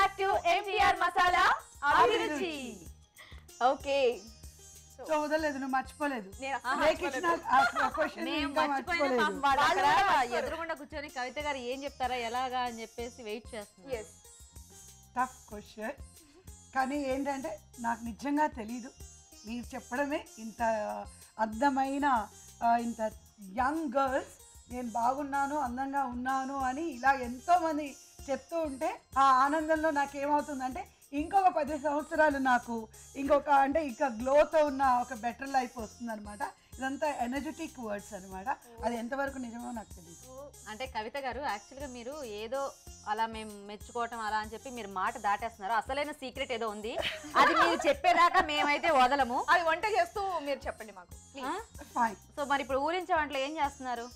back to MTR Masala Abhiruchi. Okay. So వదలేదు నువ్వు మర్చిపోలేదు ఎదురుగుండా కూర్చొని కవిత గారు ఏం చెప్తారా ఎలాగా అని చెప్పేసి వెయిట్ చేస్తున్నారు. టఫ్ క్వశ్చన్ కానీ ఏంటంటే నాకు నిజంగా తెలీదు. మీరు చెప్పడమే ఇంత అందమైన ఇంత యంగ్ గర్ల్స్ నేను బాగున్నాను అందంగా ఉన్నాను అని ఇలా ఎంతోమంది చెప్తూ ఉంటే ఆ ఆనందంలో నాకేమవుతుందంటే ఇంకొక 10 సంవత్సరాలు నాకు అంటే ఇంకా గ్లోతో ఉన్న ఒక బెటర్ లైఫ్ వస్తుంది అనమాట. ఇదంతా ఎనర్జెటిక్ వర్డ్స్ అనమాట. అది ఎంతవరకు నిజమో నాకు తెలియదు. అంటే కవిత గారు యాక్చువల్గా మీరు ఏదో అలా మేము మెచ్చుకోవటం అలా అని చెప్పి మీరు మాట దాటేస్తున్నారు. అసలైన సీక్రెట్ ఏదో ఉంది, అది మీరు చెప్పేదాకా మేమైతే వదలము. అది వంట చేస్తూ మీరు చెప్పండి మాకు. సో మరి ఇప్పుడు ఊరించే వంటలు ఏం చేస్తున్నారు?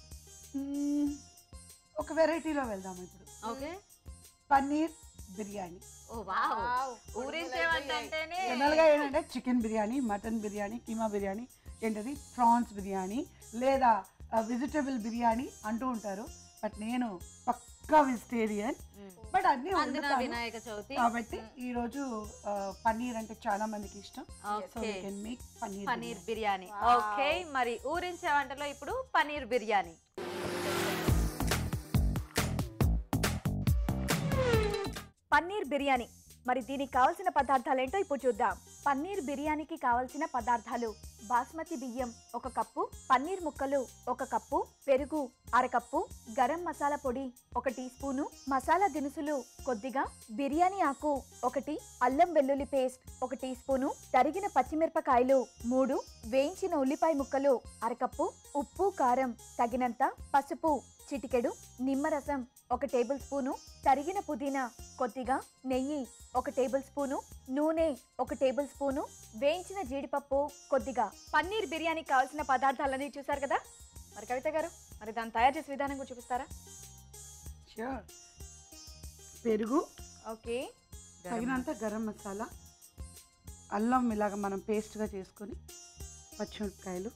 ఒక వెరైటీలో వెళ్దాము ఇప్పుడు. ఓకే, పన్నీర్ బిర్యానీ. జనరల్గా ఏంటంటే చికెన్ బిర్యానీ, మటన్ బిర్యానీ, కీమా బిర్యానీ, ఏంటది ప్రాన్స్ బిర్యానీ లేదా వెజిటబుల్ బిర్యానీ అంటూ ఉంటారు. బట్ నేను పక్కా వెజిటేరియన్. బట్ అన్ని వినాయక చవితి కాబట్టి ఈ రోజు పన్నీర్ అంటే చాలా మందికి ఇష్టం. So we can make paneer biryani. Okay, మరి ఊరించే వంటలో ఇప్పుడు పన్నీర్ బిర్యానీ. పన్నీర్ బిర్యానీ. మరి దీనికి కావాల్సిన పదార్థాలు ఏంటో ఇప్పుడు చూద్దాం. పన్నీర్ బిర్యానీకి కావాల్సిన పదార్థాలు: బాస్మతి బియ్యం 1 కప్పు, పన్నీర్ ముక్కలు 1 కప్పు, పెరుగు 1/2 కప్పు, గరం మసాలా పొడి 1 టీ స్పూను, మసాలా దినుసులు కొద్దిగా, బిర్యానీ ఆకు 1, అల్లం వెల్లుల్లి పేస్ట్ 1 టీ స్పూను, తరిగిన పచ్చిమిరపకాయలు 3, వేయించిన ఉల్లిపాయ ముక్కలు 1/2 కప్పు, ఉప్పు కారం తగినంత, పసుపు చిటికెడు, నిమ్మరసం 1 టేబుల్ స్పూను, తరిగిన పుదీనా కొద్దిగా, నెయ్యి 1 టేబుల్ స్పూను, నూనె 1 టేబుల్ స్పూను, వేయించిన జీడిపప్పు కొద్దిగా. పన్నీర్ బిర్యానీకి కావాల్సిన పదార్థాలన్నీ చూసారు కదా. మరి కవిత గారు, మరి దాన్ని తయారు చేసే విధానం కూడా చూపిస్తారా? ష్యూర్. పెరుగు, ఓకే, తగినంత గరం మసాలా, అల్లం ఇలాగ మనం పేస్ట్గా చేసుకొని, పచ్చిమిరపకాయలు,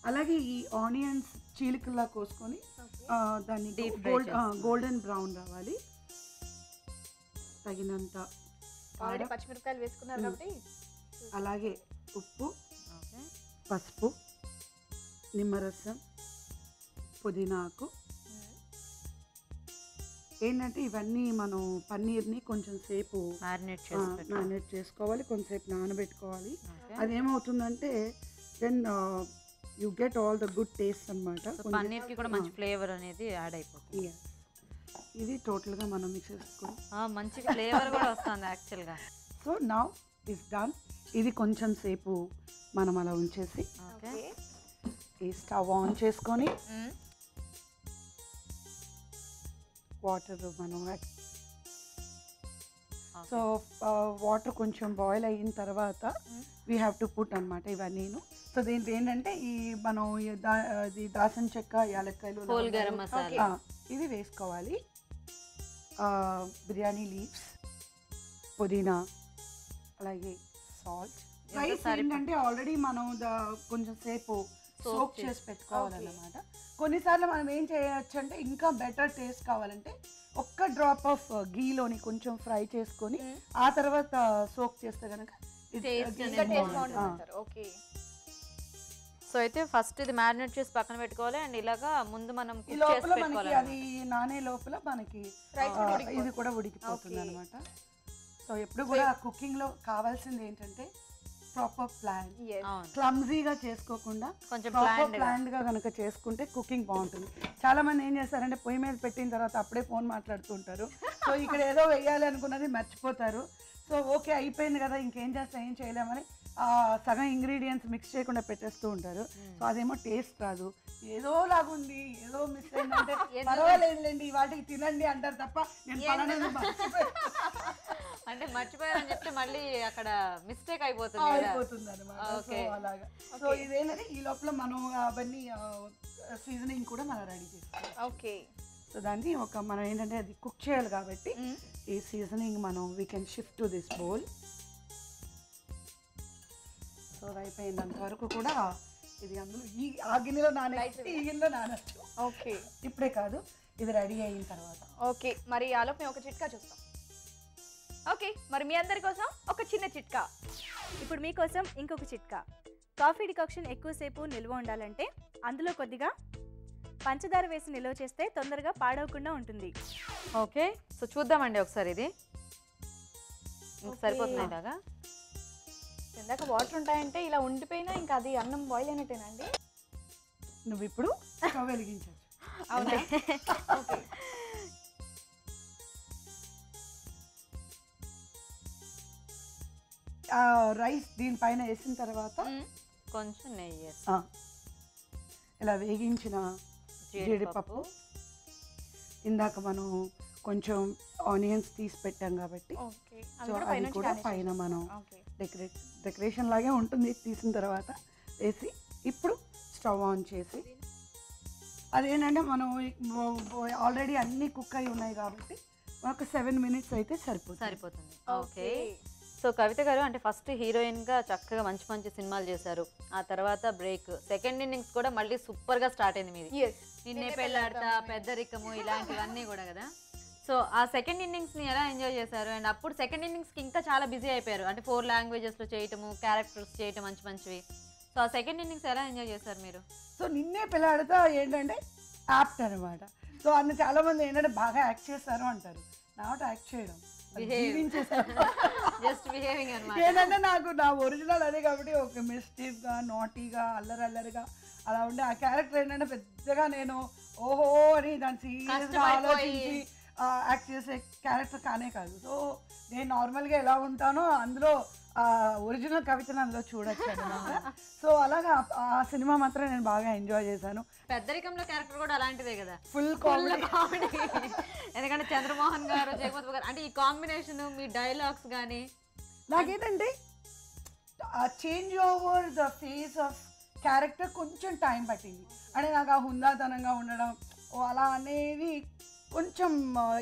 అలాగే ఈ ఆనియన్స్ చీలికల్లా కోసుకొని దాన్ని గోల్డెన్ బ్రౌన్ రావాలి. తగినంత పచ్చిమిరపకాయలు వేసుకున్నారు కాబట్టి అలాగే ఉప్పు, పసుపు, నిమ్మరసం, పుదీనాకు. ఏంటంటే ఇవన్నీ మనం పన్నీర్ని కొంచెం సేపు మ్యారినేట్ చేసుకోవాలి, కొంచెంసేపు నానబెట్టుకోవాలి. అదేమవుతుందంటే then you get all the good taste అనమాట. పన్నీర్కి కూడా మంచి ఫ్లేవర్ అనేది యాడ్ అయిపోతుంది. ఇది టోటల్గా మనం మిక్స్ చేసుకొని మంచి ఫ్లేవర్ కూడా వస్తుంది యాక్చువల్గా. So now is done. ఇది కొంచెం సేపు మనం అలా ఉంచేసి ఈ స్టవ్ ఆన్ చేసుకొని వాటర్ మనం సో వాటర్ కొంచెం బాయిల్ అయిన తర్వాత వీ హ్యావ్ టు పుట్ అనమాట ఇవన్నీను. సో దీంట్లో ఏంటంటే ఈ మనం ఇది దాల్చిన చెక్క, యాలక్కాయలు, ఇది వేసుకోవాలి. బిర్యానీ లీవ్స్, పుదీనా, అలాగే సాల్ట్. రైస్ ఏంటంటే ఆల్రెడీ మనం కొంచెం సేపు సోక్ చేసి పెట్టుకోవాలన్నమాట. కొన్నిసార్లు మనం ఏం చేయొచ్చు అంటే ఇంకా బెటర్ టేస్ట్ కావాలంటే 1 డ్రాప్ ఆఫ్ గీలోని కొంచెం ఫ్రై చేసుకొని ఆ తర్వాత సోక్ చేస్తే కనుక. సో అయితే ఫస్ట్ ఇది మ్యారినేట్ చేసి పక్కన పెట్టుకోవాలి. అండ్ ఇలాగా ముందు మనం లోపల మనకి అది నానే లోపల మనకి ఇది కూడా ఉడికిపోతుంది అనమాట. సో ఎప్పుడు కూడా కుకింగ్ లో కావాల్సింది ఏంటంటే ప్రాపర్ ప్లాన్. క్లమ్జీగా చేసుకోకుండా కొంచెం ప్లాన్డ్ గా కనుక చేసుకుంటే కుకింగ్ బాగుంటుంది. చాలా మంది ఏం చేస్తారంటే పొయ్యి మీద పెట్టిన తర్వాత అప్పుడే ఫోన్ మాట్లాడుతూ ఉంటారు. సో ఇక్కడ ఏదో వేయాలి అనుకున్నది మర్చిపోతారు. సో ఓకే అయిపోయింది కదా ఇంకేం చేస్తా, ఏం చేయలేమని సగం ఇంగ్రీడియంట్స్ మిక్స్ చేయకుండా పెట్టేస్తూ ఉంటారు. సో అదేమో టేస్ట్ రాదు, ఏదో లాగుంది, ఏదో మిస్ అయిందంటే పర్వాలేదులేండి వాటికి తినండి అంటారు తప్ప నేను అంటే మర్చిపోయారని చెప్తే మళ్ళీ అక్కడ మిస్టేక్ అయిపోతుంది అనమాట. సో అలాగా. సో ఇదేంటంటే ఈ లోపల మనం అవన్నీ సీజనింగ్ కూడా మనం రెడీ చేసుకోవాలి. ఓకే. సో దాన్ని మనం ఏంటంటే అది కుక్ చేయాలి కాబట్టి ఈ సీజనింగ్ మనం we can shift to this bowl. So అయిపోయినంత వరకు కూడా ఇది అందులో ఆ గిన్నెలో నానచ్చు, ఈ గిన్నెలో నానచ్చు. ఓకే, ఇప్పుడే కాదు, ఇది రెడీ అయిన తర్వాత. ఓకే, మరి ఆలోపు మేము ఒక చిట్కా చూస్తాం. ఓకే, మరి మీ అందరి కోసం ఒక చిన్న చిట్కా. ఇప్పుడు మీకోసం ఇంకొక చిట్కా. కాఫీ డికాక్షన్ ఎక్కువసేపు నిల్వ ఉండాలంటే అందులో కొద్దిగా పంచదార వేసి నిల్వ చేస్తే తొందరగా పాడవకుండా ఉంటుంది. ఓకే, సో చూద్దామండి ఒకసారి ఇది ఇంక Okay. సరిపోతుంది ఇలాగా. ఇందాక వాటర్ ఉంటాయంటే ఇలా ఉండిపోయినా ఇంకా అది అన్నం బాయిల్ అయినట్టేనా అండి? నువ్వు ఇప్పుడు స్టవ్ వెలిగించచ్చు. అవునా? ఓకే. రైస్ దీనిపైన వేసిన తర్వాత కొంచెం నెయ్యి వేసి, ఆ, ఇలా వేగించిన జీడిపప్పు, ఇందాక మనం కొంచెం ఆనియన్స్ తీసి పెట్టాం కాబట్టి ఓకే. సో అది కూడా పైన మనం ఓకే. డెకరేషన్ లాగే ఉంటుంది తీసిన తర్వాత వేసి ఇప్పుడు స్టవ్ ఆన్ చేసి అదేంటంటే మనం ఆల్రెడీ అన్నీ కుక్ అయి ఉన్నాయి కాబట్టి ఒక 7 minutes అయితే సరిపోతుంది. ఓకే, సో కవిత గారు అంటే ఫస్ట్ హీరోయిన్గా చక్కగా మంచి మంచి సినిమాలు చేశారు. ఆ తర్వాత బ్రేక్, సెకండ్ ఇన్నింగ్స్ కూడా మళ్ళీ సూపర్గా స్టార్ట్ అయింది మీది. నిన్నే పెళ్ళాడతా, పెద్దరికము, ఇలాంటివన్నీ కూడా కదా. సో ఆ సెకండ్ ఇన్నింగ్స్ని ఎలా ఎంజాయ్ చేశారు? అండ్ అప్పుడు సెకండ్ ఇన్నింగ్స్కి ఇంకా చాలా బిజీ అయిపోయారు, అంటే 4 languagesలో చేయటము, క్యారెక్టర్స్ చేయటం మంచి మంచివి. సో ఆ సెకండ్ ఇన్నింగ్స్ ఎలా ఎంజాయ్ చేశారు మీరు? సో నిన్నే పిల్లాడితో ఏంటంటే యాప్ట్ అనమాట. సో అందులో చాలా మంది ఏంటంటే బాగా యాక్ట్ చేస్తారు అంటారు. నాట్ యాక్ట్ చేయడం, జీవించేసారు. జస్ట్ బిహేవింగ్ అన్నమాట. ఏంటంటే నాకు నా ఒరిజినల్ అదే కాబట్టి ఒక మిస్టీవ్గా, నాటీగా, అల్లరల్లరిగా అలా ఉండే ఆ క్యారెక్టర్ ఏంటంటే పెద్దగా నేను ఓహో అని దాన్ని సీరియస్గా ఆలోచించి యాక్ట్ చేసే క్యారెక్టర్ కానే కాదు. సో నేను నార్మల్గా ఎలా ఉంటానో అందులో ఒరిజినల్ కవితను అందులో చూడొచ్చు అనమాట. సో అలాగా ఆ సినిమా మాత్రం నేను బాగా ఎంజాయ్ చేశాను. పెద్దరికంలో క్యారెక్టర్ కూడా అలాంటిదే కదా, ఫుల్ కామెడీ. ఎందుకంటే చంద్రమోహన్ గారు, జగపతి గారు, అంటే ఈ కాంబినేషన్, మీ డైలాగ్స్ కానీ నాకేంటంటే change over the face of character కొంచెం టైం పట్టింది. అంటే నాకు ఆ హుందాతనంగా ఉండడం అలా అనేది కొంచెం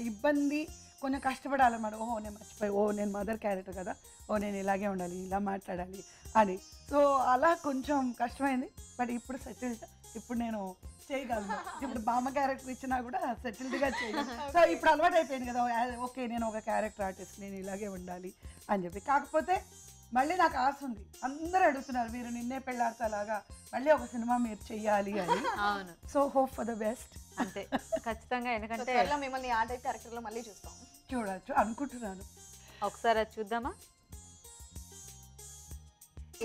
ఇబ్బంది, కొంచెం కష్టపడాలన్నమాట. ఓహో నేను మర్చిపోయి, ఓ నేను మదర్ క్యారెక్టర్ కదా, ఓ నేను ఇలాగే ఉండాలి, ఇలా మాట్లాడాలి అని. సో అలా కొంచెం కష్టమైంది. బట్ ఇప్పుడు సెటిల్డ్, ఇప్పుడు నేను చేయగలను. ఇప్పుడు బామ్మ క్యారెక్టర్ ఇచ్చినా కూడా సెటిల్డ్గా చేయగలను. సో ఇప్పుడు అలవాటు అయిపోయింది కదా, ఓకే నేను ఒక క్యారెక్టర్ ఆర్టిస్ట్, నేను ఇలాగే ఉండాలి అని చెప్పి. కాకపోతే మళ్ళీ నాకు ఆశ ఉంది, అందరూ అడుగుతున్నారు మీరు నిన్నే పెళ్ళాడతా లాగా మళ్ళీ ఒక సినిమా మీరు చెయ్యాలి అని. అవును, so hope for the best. అంతే ఖచ్చితంగా, ఎందుకంటే మిమ్మల్ని ఆ టైప్ క్యారెక్టర్లో మళ్ళీ చూస్తాం, చూడొచ్చు అనుకుంటున్నాను. ఒకసారి అది చూద్దామా?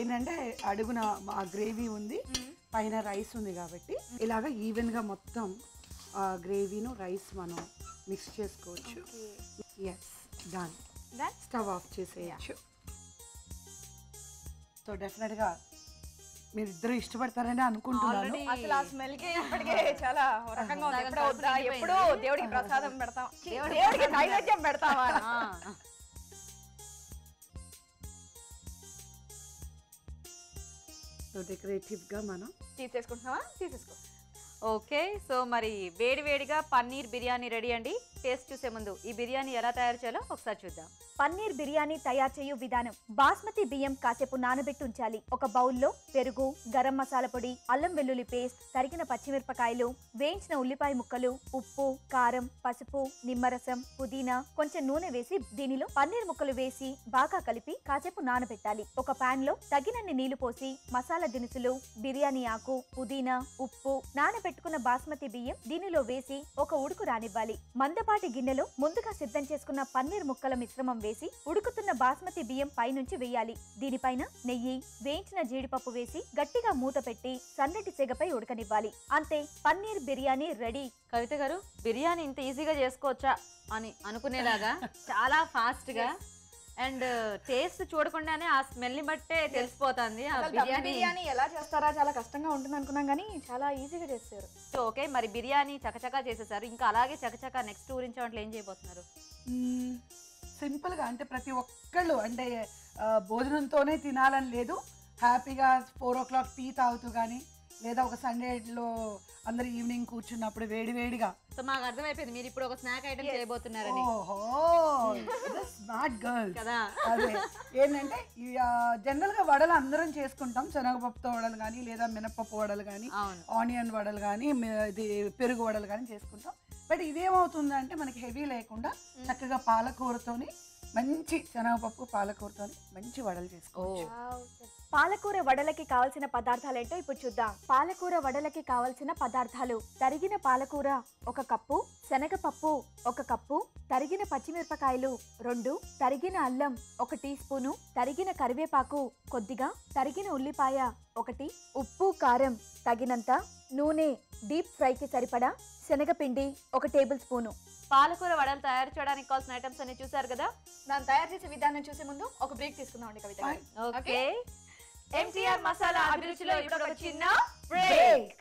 ఏంటంటే అడుగున ఆ గ్రేవీ ఉంది, పైన రైస్ ఉంది కాబట్టి ఇలాగ ఈవెన్గా మొత్తం గ్రేవీను రైస్ మనం మిక్స్ చేసుకోవచ్చు. Yes, done. స్టవ్ ఆఫ్ చేసేయచ్చు. సో డెఫినెట్గా మీరు ఇద్దరు ఇష్టపడతారని అనుకుంటున్నాను. అసలు ఆ స్మెల్ కి ఇప్పటికే చాలా రకంగా ఉంది. ఎప్పుడో వద్దా, ఎప్పుడో దేవుడికి ప్రసాదం పెడతాం, దేవుడికి నైవేద్యం పెడతావా? సో డెకరేటివ్గా మనం తీసేసుకుంటున్నావా? తీసేసుకో. ఓకే, సో మరి వేడి వేడిగా పన్నీర్ బిర్యానీ రెడీ అండి. టేస్ట్ చూసే ముందు ఈ బిర్యానీ ఎలా తయారు చేయాలో ఒకసారి చూద్దాం. పన్నీర్ బిర్యానీ తయారు చేయు విధానం. బాస్మతి బియ్యం కాసేపు నానబెట్టి ఉంచాలి. ఒక బౌల్లో పెరుగు, గరం మసాలా పొడి, అల్లం వెల్లుల్లి పేస్ట్, తరిగిన పచ్చిమిరపకాయలు, వేయించిన ఉల్లిపాయ ముక్కలు, ఉప్పు, కారం, పసుపు, నిమ్మరసం, పుదీనా, కొంచెం నూనె వేసి దీనిలో పన్నీర్ ముక్కలు వేసి బాగా కలిపి కాసేపు నానబెట్టాలి. ఒక పాన్ లో తగినన్ని నీళ్లు పోసి మసాలా దినుసులు, బిర్యానీ ఆకు, పుదీనా, ఉప్పు, నానబెట్టుకున్న బాస్మతి బియ్యం దీనిలో వేసి ఒక ఉడుకు రానివ్వాలి. మందపాటి గిన్నెలో ముందుగా సిద్ధం చేసుకున్న పన్నీర్ ముక్కల మిశ్రమం వేసి ఉడుకుతున్న బాస్మతి బియ్యం పైనుంచి వేయాలి. దీనిపైన నెయ్యి, వేయించిన జీడిపప్పు వేసి గట్టిగా మూత పెట్టి సన్నటి సెగపై ఉడకనివ్వాలి. అంతే, పన్నీర్ బిర్యానీ రెడీ. కవిత గారు, బిర్యానీ ఇంత ఈజీగా చేసుకోవచ్చా అని అనుకునేలాగా చాలా ఫాస్ట్ గా అండ్ టేస్ట్ చూడకుండానే ఆ స్మెల్ ని బట్టే తెలిసిపోతుంది ఆ బిర్యానీ ఎలా చేస్తారా, చాలా కష్టంగా ఉంటుంది అనుకున్నాం కానీ చాలా ఈజీగా చేస్తారు. సో ఓకే, మరి బిర్యానీ చకచకా చేసేసారు, ఇంకా అలాగే చకచకా నెక్స్ట్ ఊరించే వంటలు ఏం చేయబోతున్నారు? సింపుల్గా, అంటే ప్రతి ఒక్కళ్ళు అంటే భోజనంతోనే తినాలని లేదు, హ్యాపీగా 4 o'clock టీ తాగుతూ కానీ, లేదా ఒక సండేలో అందరు ఈవినింగ్ కూర్చున్నప్పుడు వేడి వేడిగా. సో మాకు అర్థమైపోయింది మీరు ఇప్పుడు ఒక స్నాక్ ఐటమ్ చేయబోతున్నారని. ఓహో, స్మార్ట్ గర్ల్స్ కదా. అదే ఏంటంటే జనరల్గా వడలు అందరం చేసుకుంటాం, శనగపప్పుతో వడలు కానీ, లేదా మినపప్పు వడలు కానీ, ఆనియన్ వడలు కానీ, ఇది పెరుగు వడలు కానీ చేసుకుంటాం. బట్ ఇదేమవుతుందంటే మనకి హెవీ లేకుండా చక్కగా పాలకూరతోని మంచి శనగపప్పు పాలకూరతో మంచి వడలు చేసుకోవచ్చు. పాలకూర వడలకి కావాల్సిన పదార్థాలేంటో ఇప్పుడు చూద్దాం. పాలకూర వడలకి కావాల్సిన పదార్థాలు: తరిగిన పాలకూర 1 కప్పు, శనగపప్పు 1 కప్పు, తరిగిన పచ్చిమిరపకాయలు 2, తరిగిన అల్లం 1 టీ స్పూను, తరిగిన కరివేపాకు కొద్దిగా, తరిగిన ఉల్లిపాయ 1, ఉప్పు కారం తగినంత, నూనె డీప్ ఫ్రైకి సరిపడా, శనగపిండి 1 టేబుల్ స్పూను. పాలకూర వడలు తయారు చేయడానికి కావాల్సిన ఐటమ్స్ అన్ని చూసారు కదా. దాన్ని తయారు చేసే విధానం చూసే ముందు ఒక బ్రేక్ తీసుకుందాం అండి కవిత గారు. ఓకే, ఎంటీఆర్ మసాలా అభిరుచిలో ఇప్పుడు ఒక చిన్న బ్రేక్.